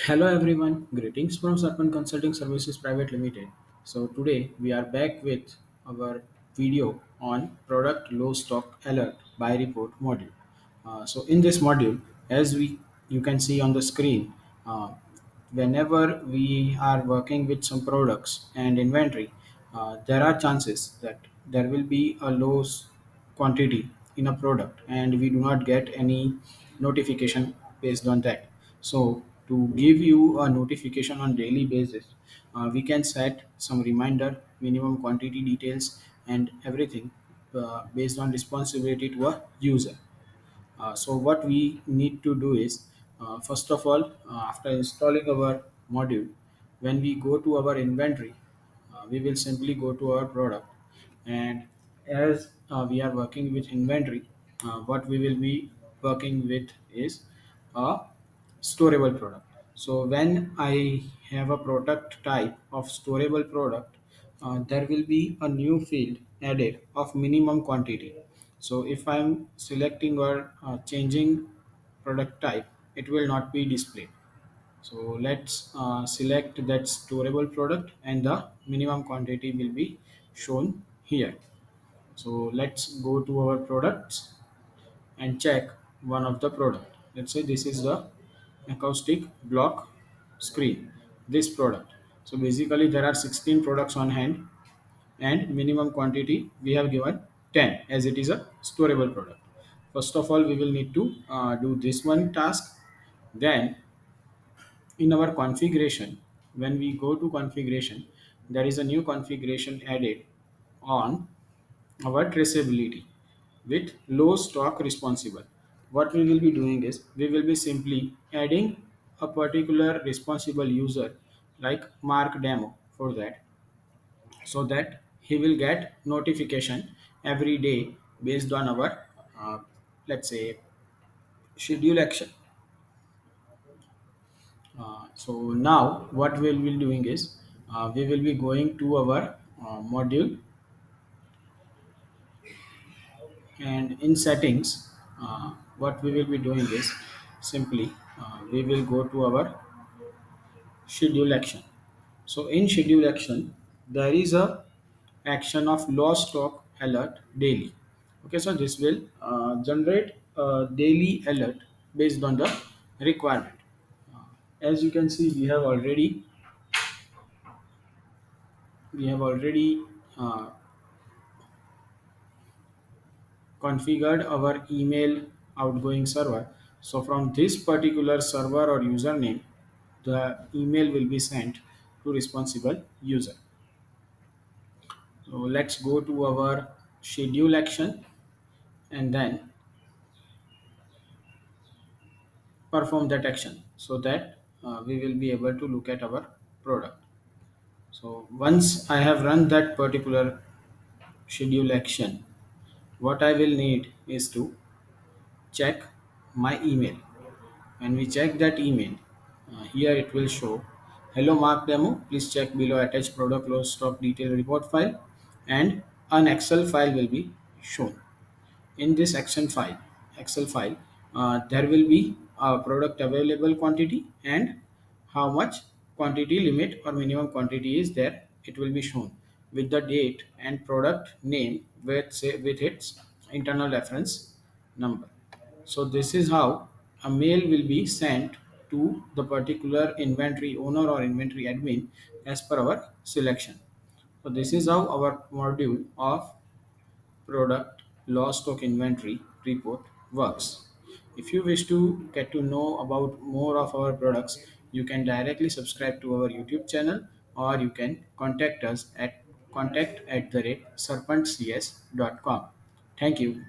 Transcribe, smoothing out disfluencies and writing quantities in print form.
Hello everyone, greetings from Sarpan Consulting Services Private Limited. So today we are back with our video on product low stock alert by report module. So in this module, as we you can see on the screen, uh, whenever we are working with some products and inventory, there are chances that there will be a quantity in a product and we do not get any notification based on that. So to give you a notification on daily basis, we can set some reminder, minimum quantity details, and everything based on responsibility to a user. So what we need to do is, first of all, after installing our module, when we go to our inventory, we will simply go to our product, and as we are working with inventory, what we will be working with is a storable product. So when I have a product type of storable product, there will be a new field added of minimum quantity. So if I'm selecting or changing product type, it will not be displayed. So let's select that storable product and the minimum quantity will be shown here. So let's go to our products and check one of the product. Let's say this is the acoustic block screen, this product. So basically there are 16 products on hand and minimum quantity we have given 10 as it is a storable product. First of all, we will need to do this one task. Then in our configuration, when we go to configuration, there is a new configuration added on our traceability with low stock responsible. What we will be doing is we will be simply adding a particular responsible user like mark demo for that, so that he will get notification every day based on our let's say schedule action. So now what we will be doing is we will be going to our module, and in settings, what we will be doing is simply we will go to our schedule action. So in schedule action, there is a action of lost stock alert daily. Okay, so this will generate a daily alert based on the requirement. As you can see, we have already uh, configured our email outgoing server. So from this particular server or username, the email will be sent to responsible user. So let's go to our schedule action and then perform that action so that we will be able to look at our product. So once I have run that particular schedule action, what I will need is to check my email. When we check that email, here it will show hello Mark demo. Please check below attached product low stock detail report file, and an Excel file will be shown. In this Excel file, there will be a product available quantity and how much quantity limit or minimum quantity is there. It will be shown with the date and product name with its internal reference number. So this is how a mail will be sent to the particular inventory owner or inventory admin as per our selection. So this is how our module of product lost stock inventory report works. If you wish to get to know about more of our products, you can directly subscribe to our YouTube channel, or you can contact us at contact@serpentcs.com. Thank you.